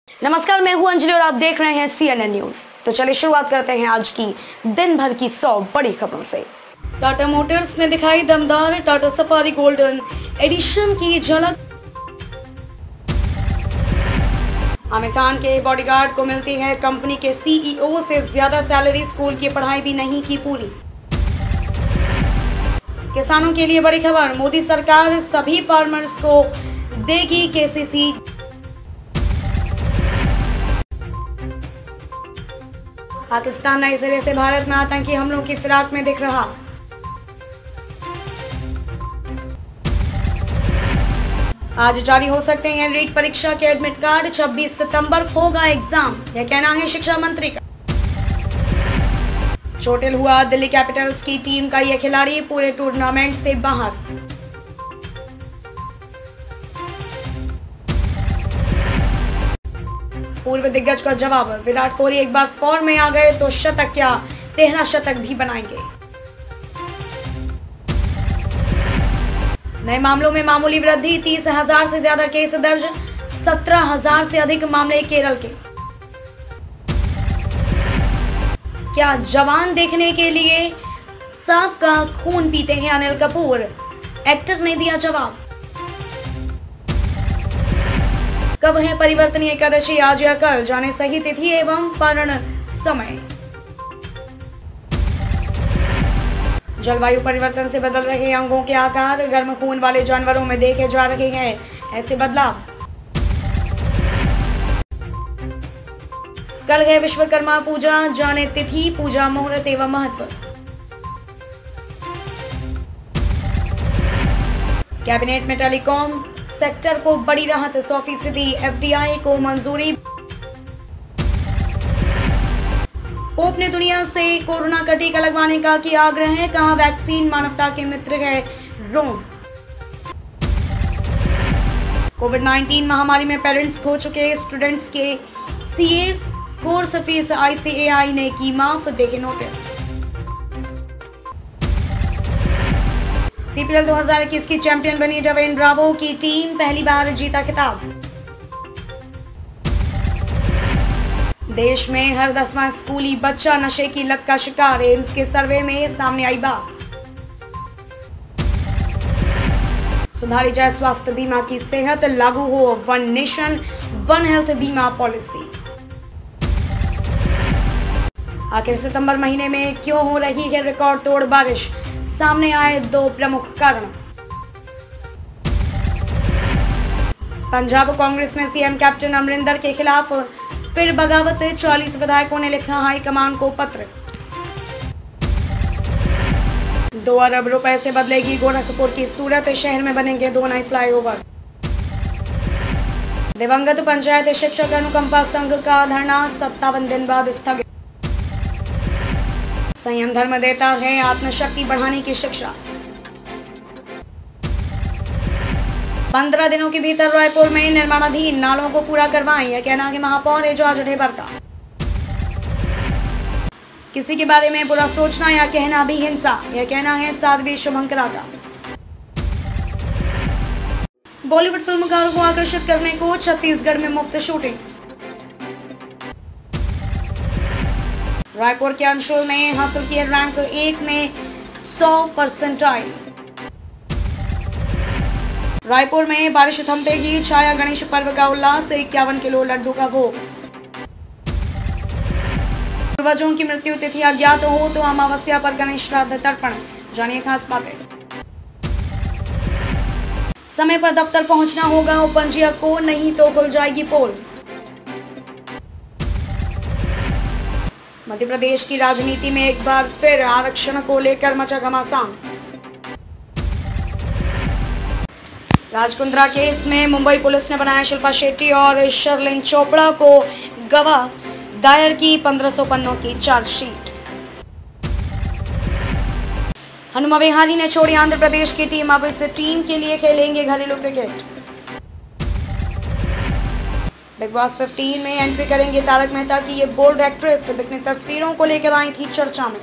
नमस्कार, मैं हूं अंजलि और आप देख रहे हैं CNN न्यूज। तो चलिए शुरुआत करते हैं आज की दिन भर की 100 बड़ी खबरों से। टाटा मोटर्स ने दिखाई दमदार टाटा सफारी गोल्डन एडिशन की झलक। आमिर खान के बॉडीगार्ड को मिलती है कंपनी के CEO से ज्यादा सैलरी, स्कूल की पढ़ाई भी नहीं की पूरी। किसानों के लिए बड़ी खबर, मोदी सरकार सभी फार्मर्स को देगी KCC। पाकिस्तान नए सिरे से भारत में आतंकी हमलों की फिराक में दिख रहा। आज जारी हो सकते हैं रीट परीक्षा के एडमिट कार्ड, 26 सितंबर होगा एग्जाम, यह कहना है शिक्षा मंत्री का। चोटिल हुआ दिल्ली कैपिटल्स की टीम का यह खिलाड़ी पूरे टूर्नामेंट से बाहर। पूर्व दिग्गज का जवाब, विराट कोहली एक बार फॉर्म में आ गए तो शतक क्या 13 शतक भी बनाएंगे। नए मामलों में मामूली वृद्धि, 30,000 से ज्यादा केस दर्ज, 17,000 से अधिक मामले केरल के। क्या जवान देखने के लिए सांप का खून पीते हैं अनिल कपूर, एक्टर ने दिया जवाब। कब है परिवर्तनीय एकादशी, आज या कल, जाने सही तिथि एवं पारण समय। जलवायु परिवर्तन से बदल रहे अंगों के आकार, गर्म खून वाले जानवरों में देखे जा रहे हैं ऐसे बदलाव। कल है विश्वकर्मा पूजा, जाने तिथि, पूजा मुहूर्त एवं महत्व। कैबिनेट में टेलीकॉम सेक्टर को बड़ी राहत, 100% FDI को मंजूरी। पोप ने दुनिया से कोरोना का टीका लगवाने का किया आग्रह, कहा वैक्सीन मानवता के मित्र है रोम। कोविड-19 महामारी में पेरेंट्स खो चुके स्टूडेंट्स के CA कोर्स फीस ICAI ने की माफ, देखे नोटिस। CPL 2021 की चैंपियन बनी डवेन ब्रावो की टीम, पहली बार जीता खिताब। देश में हर 10वां स्कूली बच्चा नशे की लत का शिकार, एम्स के सर्वे में सामने आई बात। सुधारी जाए स्वास्थ्य बीमा की सेहत, लागू हो वन नेशन वन हेल्थ बीमा पॉलिसी। आखिर सितंबर महीने में क्यों हो रही है रिकॉर्ड तोड़ बारिश, सामने आए 2 प्रमुख कारण। पंजाब कांग्रेस में CM कैप्टन अमरिंदर के खिलाफ फिर बगावत, 40 विधायकों ने लिखा हाईकमान को पत्र। 2 अरब रुपए से बदलेगी गोरखपुर की सूरत, शहर में बनेंगे 2 नए फ्लाईओवर। दिवंगत पंचायत शिक्षक अनुकंपा संघ का धरना 57 दिन बाद स्थगित। संयम धर्म देता है आत्मशक्ति बढ़ाने की शिक्षा। 15 दिनों के भीतर रायपुर में निर्माणाधीन नालों को पूरा करवाएं, यह कहना है महापौर एजाज ढेबर का। किसी के बारे में बुरा सोचना या कहना भी हिंसा, यह कहना है साध्वी शुभंकरा का। बॉलीवुड फिल्मकारों को आकर्षित करने को छत्तीसगढ़ में मुफ्त शूटिंग। रायपुर के अंशुल ने हासिल किया रैंक 1 में 100% आई। रायपुर में बारिश थमतेगी, छाया गणेश पर्व का उल्लास, 51 किलो लड्डू का भोग। पूर्वजों की मृत्यु तिथि अज्ञात हो तो अमावस्या पर गणेश श्राद्ध तर्पण, जानिए खास बातें। समय पर दफ्तर पहुंचना होगा उपपंजीयक को, नहीं तो खुल जाएगी पोल। मध्य प्रदेश की राजनीति में एक बार फिर आरक्षण को लेकर मचा घमासान। राजकुंद्रा केस में मुंबई पुलिस ने बनाया शिल्पा शेट्टी और शर्लिन चोपड़ा को गवाह, दायर की 1500 पन्नों की चार्जशीट। हनुमा विहारी ने छोड़ी आंध्र प्रदेश की टीम, अब इस टीम के लिए खेलेंगे घरेलू क्रिकेट। बिग बॉस 15 में एंट्री करेंगे तारक मेहता की ये बोल्ड एक्ट्रेस, बिकनी तस्वीरों को लेकर आई थी चर्चा में।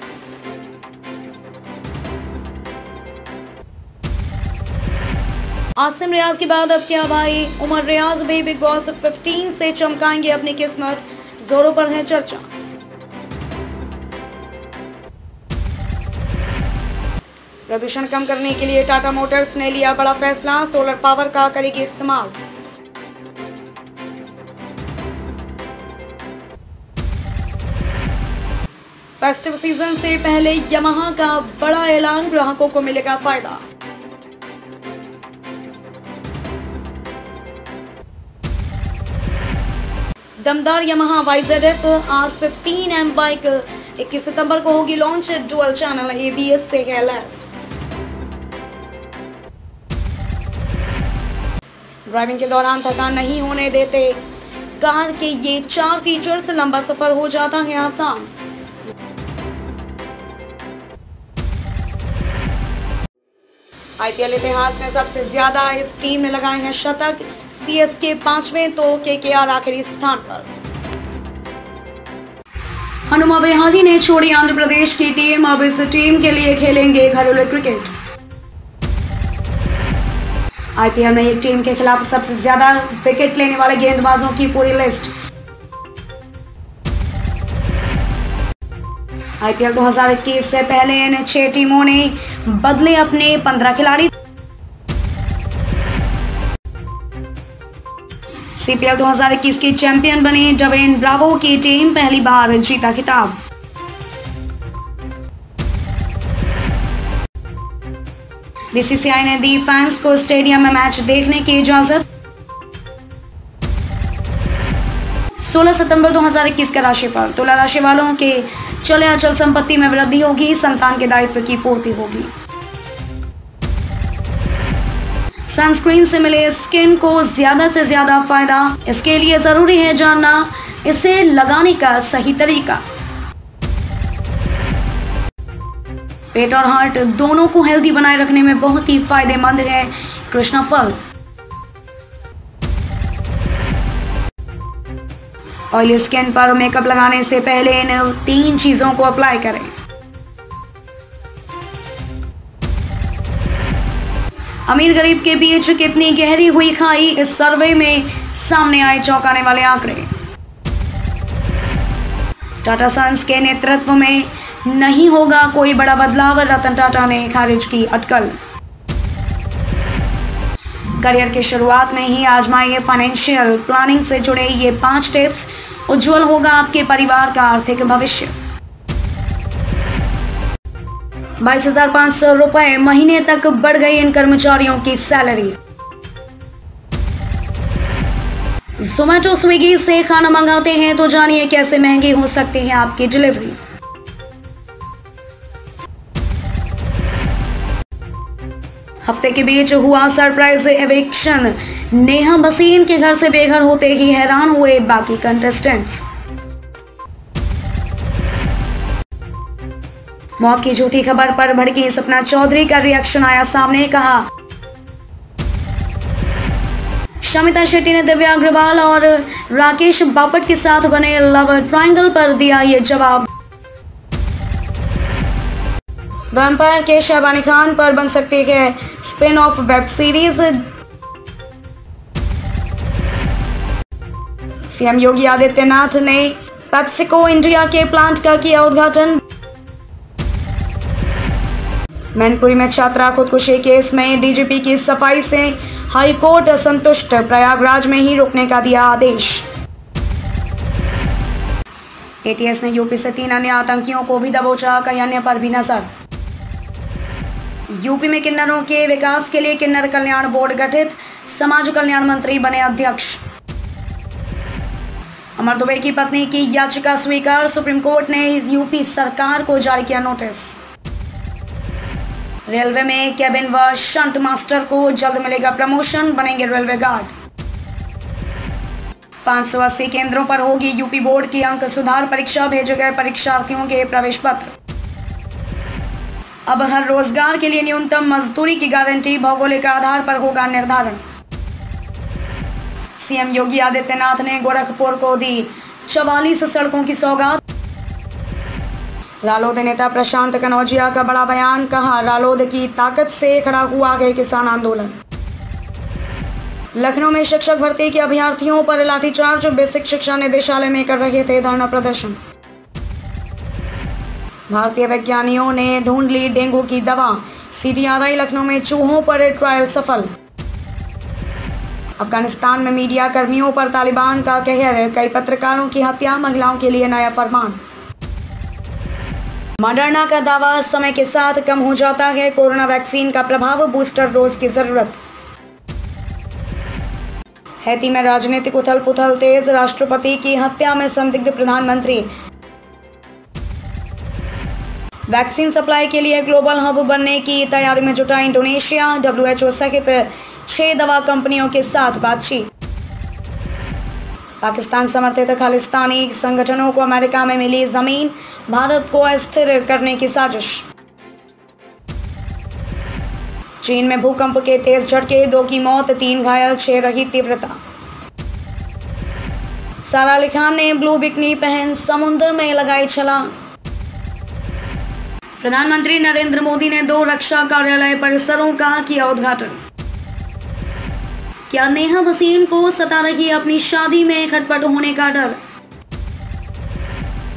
आसिम रियाज के बाद अब क्या भाई उमर रियाज भी बिग बॉस 15 से चमकाएंगे अपनी किस्मत, जोरों पर है चर्चा। प्रदूषण कम करने के लिए टाटा मोटर्स ने लिया बड़ा फैसला, सोलर पावर का करेगी इस्तेमाल। फेस्टिव सीजन से पहले यामाहा का बड़ा ऐलान, ग्राहकों को मिलेगा फायदा। दमदार यामाहा YZF R15M बाइक 21 सितंबर को होगी लॉन्च, डुअल चैनल ABS से है लैस। ड्राइविंग के दौरान थकान नहीं होने देते कार के ये 4 फीचर्स, लंबा सफर हो जाता है आसान। IPL इतिहास में सबसे ज्यादा इस टीम ने लगाए हैं शतक, CSK 5वें तो KKR आखिरी स्थान पर। हनुमा विहारी ने छोड़ी आंध्र प्रदेश की टीम, अब इस टीम के लिए खेलेंगे घरेलू क्रिकेट। IPL में एक टीम के खिलाफ सबसे ज्यादा विकेट लेने वाले गेंदबाजों की पूरी लिस्ट। IPL 2021 से पहले इन 6 टीमों ने बदले अपने 15 खिलाड़ी। CPL 2021 की चैंपियन बनी डवेन ब्रावो की टीम, पहली बार जीता खिताब। BCCI ने दी फैंस को स्टेडियम में मैच देखने की इजाजत। 16 सितंबर 2021 का राशिफल, तुला राशि वालों के चले अचल संपत्ति में वृद्धि होगी, संतान के दायित्व की पूर्ति होगी। सनस्क्रीन से मिले स्किन को ज्यादा से ज्यादा फायदा, इसके लिए जरूरी है जानना इसे लगाने का सही तरीका। पेट और हार्ट दोनों को हेल्दी बनाए रखने में बहुत ही फायदेमंद है कृष्णा फल। ऑयली स्किन पर मेकअप लगाने से पहले इन 3 चीजों को अप्लाई करें। अमीर गरीब के बीच कितनी गहरी हुई खाई, इस सर्वे में सामने आए चौंकाने वाले आंकड़े। टाटा सन्स के नेतृत्व में नहीं होगा कोई बड़ा बदलाव, रतन टाटा ने खारिज की अटकल। करियर की शुरुआत में ही आजमाइए फाइनेंशियल प्लानिंग से जुड़े ये 5 टिप्स, उज्जवल होगा आपके परिवार का आर्थिक भविष्य। 22,500 रुपए महीने तक बढ़ गई इन कर्मचारियों की सैलरी। जोमैटो स्विगी से खाना मंगाते हैं तो जानिए कैसे महंगी हो सकती है आपकी डिलीवरी। हफ्ते के बीच हुआ सरप्राइज एविक्शन, नेहा भसीन के घर से बेघर होते ही हैरान हुए बाकी कंटेस्टेंट्स। मौत की झूठी खबर पर भड़की सपना चौधरी का रिएक्शन आया सामने, कहा शमिता शेट्टी ने दिव्या अग्रवाल और राकेश बापट के साथ बने लव ट्रायंगल पर दिया ये जवाब। द एम्पायर के शहबानी खान पर बन सकती है spin off web series. CM Yogi Adityanath ने पेप्सिको इंडिया के प्लांट का किया उद्घाटन। मैनपुरी में छात्रा खुदकुशी केस में डीजीपी की सफाई से हाईकोर्ट असंतुष्ट, प्रयागराज में ही रुकने का दिया आदेश। एटीएस ने यूपी से 3 अन्य आतंकियों को भी दबोचा, कई अन्य पर भी नजर। यूपी में किन्नरों के विकास के लिए किन्नर कल्याण बोर्ड गठित, समाज कल्याण मंत्री बने अध्यक्ष। अमर दुबे की पत्नी की याचिका स्वीकार, सुप्रीम कोर्ट ने यूपी सरकार को जारी किया नोटिस। रेलवे में कैबिन व शंट मास्टर को जल्द मिलेगा प्रमोशन, बनेंगे रेलवे गार्ड। 580 केंद्रों पर होगी यूपी बोर्ड की अंक सुधार परीक्षा, भेजे गए परीक्षार्थियों के प्रवेश पत्र। अब हर रोजगार के लिए न्यूनतम मजदूरी की गारंटी, भौगोलिक आधार पर होगा निर्धारण। सीएम योगी आदित्यनाथ ने गोरखपुर को दी 44 सड़कों की सौगात। रालोद नेता प्रशांत कनौजिया का बड़ा बयान, कहा रालोद की ताकत से खड़ा हुआ है किसान आंदोलन। लखनऊ में शिक्षक भर्ती के अभ्यर्थियों पर लाठीचार्ज, बेसिक शिक्षा निदेशालय में कर रहे थे धरना प्रदर्शन। भारतीय वैज्ञानिकों ने ढूंढ ली डेंगू की दवा, CTRI लखनऊ में चूहों पर ट्रायल सफल। अफगानिस्तान में मीडिया कर्मियों पर तालिबान का कहर, कई पत्रकारों की हत्या, महिलाओं के लिए नया फरमान। मॉडर्ना का दावा, समय के साथ कम हो जाता है कोरोना वैक्सीन का प्रभाव, बूस्टर डोज की जरूरत। हैती में राजनीतिक उथल पुथल तेज, राष्ट्रपति की हत्या में संदिग्ध प्रधानमंत्री। वैक्सीन सप्लाई के लिए ग्लोबल हब बनने की तैयारी में जुटा इंडोनेशिया, WHO सहित 6 दवा कंपनियों के साथ बातचीत। पाकिस्तान समर्थित खालिस्तानी संगठनों को अमेरिका में मिली जमीन, भारत को अस्थिर करने की साजिश। चीन में भूकंप के तेज झटके, 2 की मौत, 3 घायल, 6 रही तीव्रता। सारा अली खान ने ब्लू बिकनी पहन समुद्र में लगाई छलांग। प्रधानमंत्री नरेंद्र मोदी ने 2 रक्षा कार्यालय परिसरों का किया उद्घाटन। क्या नेहा वसीम को सता रही अपनी शादी में खटपट होने का डर?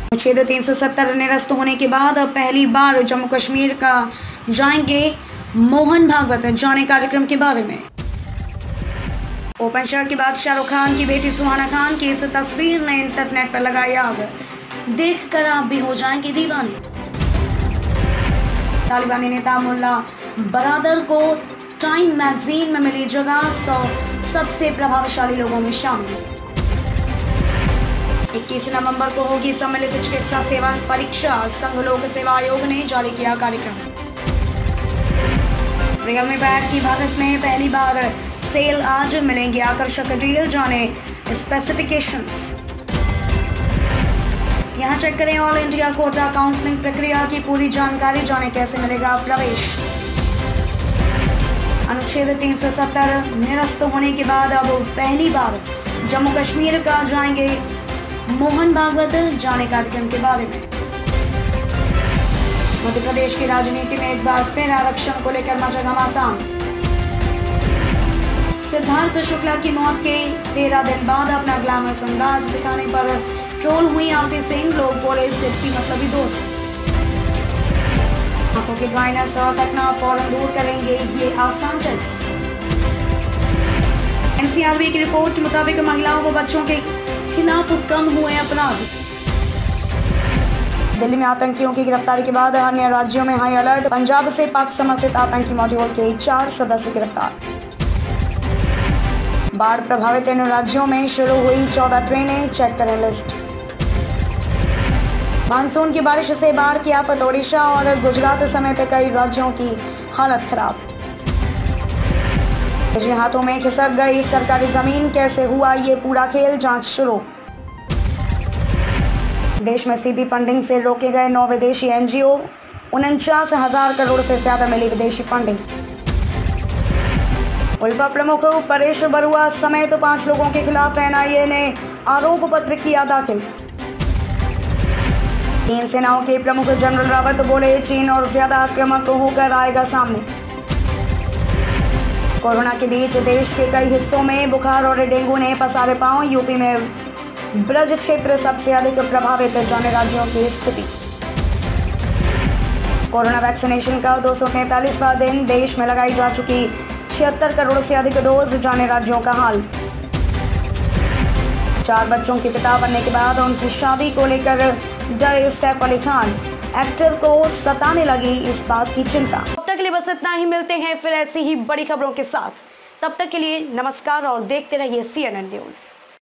अनुच्छेद 370 निरस्त होने के बाद अब पहली बार जम्मू कश्मीर का जाएंगे मोहन भागवत, जाने कार्यक्रम के बारे में। ओपन शर्ट के बाद शाहरुख खान की बेटी सुहाना खान की इस तस्वीर ने इंटरनेट पर लगाई आग, देखकर आप भी हो जाएंगे दीवाने। तालिबानी नेता मुल्ला बरादर को टाइम मैगजीन में मिली जगह, 100 सबसे प्रभावशाली लोगों में शामिल। 21 नवंबर को होगी सम्मिलित चिकित्सा सेवा परीक्षा, संघ लोक सेवा आयोग ने जारी किया कार्यक्रम। रियलमी पैड की भारत में पहली बार सेल, आज मिलेंगे आकर्षक डील, जाने स्पेसिफिकेशंस। यहाँ चेक करें ऑल इंडिया कोटा काउंसलिंग प्रक्रिया की पूरी जानकारी, जाने कैसे मिलेगा प्रवेश। अनुच्छेद 370 निरस्त होने के बाद अब पहली बार जम्मू कश्मीर का जाएंगे मोहन भागवत, जाने कार्यक्रम के बारे में। मध्य प्रदेश की राजनीति में एक बार फिर आरक्षण को लेकर मचा घमासान। सिद्धार्थ शुक्ला की मौत के 13 दिन बाद अपना ग्लैमरस अंदाज दिखाने पर ट्रोल हुई आरती सिंह, लोग बोले सेफ्टी मतलब ही दोस्त। आंखों की ड्राइनेस और टकना फौरन दूर करेंगे ये आसान टिप्स। NCRB की रिपोर्ट के मुताबिक महिलाओं व बच्चों के खिलाफ कम हुए अपराध। दिल्ली में आतंकियों की गिरफ्तारी के बाद अन्य राज्यों में हाई अलर्ट, पंजाब से पाक समर्थित आतंकी मॉड्यूल के 4 सदस्य गिरफ्तार। बाढ़ प्रभावित इन राज्यों में शुरू हुई 14 ट्रेनें, चेक करें लिस्ट। मानसून की बारिश से बाढ़ की आफत, ओडिशा और गुजरात समेत कई राज्यों की हालत खराब। निजी हाथों में खिसक गई सरकारी जमीन, कैसे हुआ ये पूरा खेल, जांच शुरू। देश में सीधी फंडिंग से रोके गए 9 विदेशी NGO, 49,000 करोड़ से ज्यादा मिली विदेशी फंडिंग। उल्फा प्रमुख परेश बरुआ समेत 5 लोगों के खिलाफ NIA ने आरोप पत्र किया दाखिल। 3 सेनाओं के प्रमुख जनरल रावत बोले, चीन और ज्यादा आक्रामक होकर आएगा सामने। कोरोना के बीच देश के कई हिस्सों में बुखार और डेंगू ने पसारे पांव, यूपी में ब्रज क्षेत्र सबसे अधिक प्रभावित, जाने राज्यों की स्थिति। कोरोना वैक्सीनेशन का 243वां दिन, देश में लगाई जा चुकी 76 करोड़ से अधिक डोज, जाने राज्यों का हाल। 4 बच्चों के पिता बनने के बाद उनकी शादी को लेकर डरे सैफ अली खान, एक्टर को सताने लगी इस बात की चिंता। अब तक के लिए बस इतना ही, मिलते हैं फिर ऐसी ही बड़ी खबरों के साथ। तब तक के लिए नमस्कार और देखते रहिए CNN न्यूज़।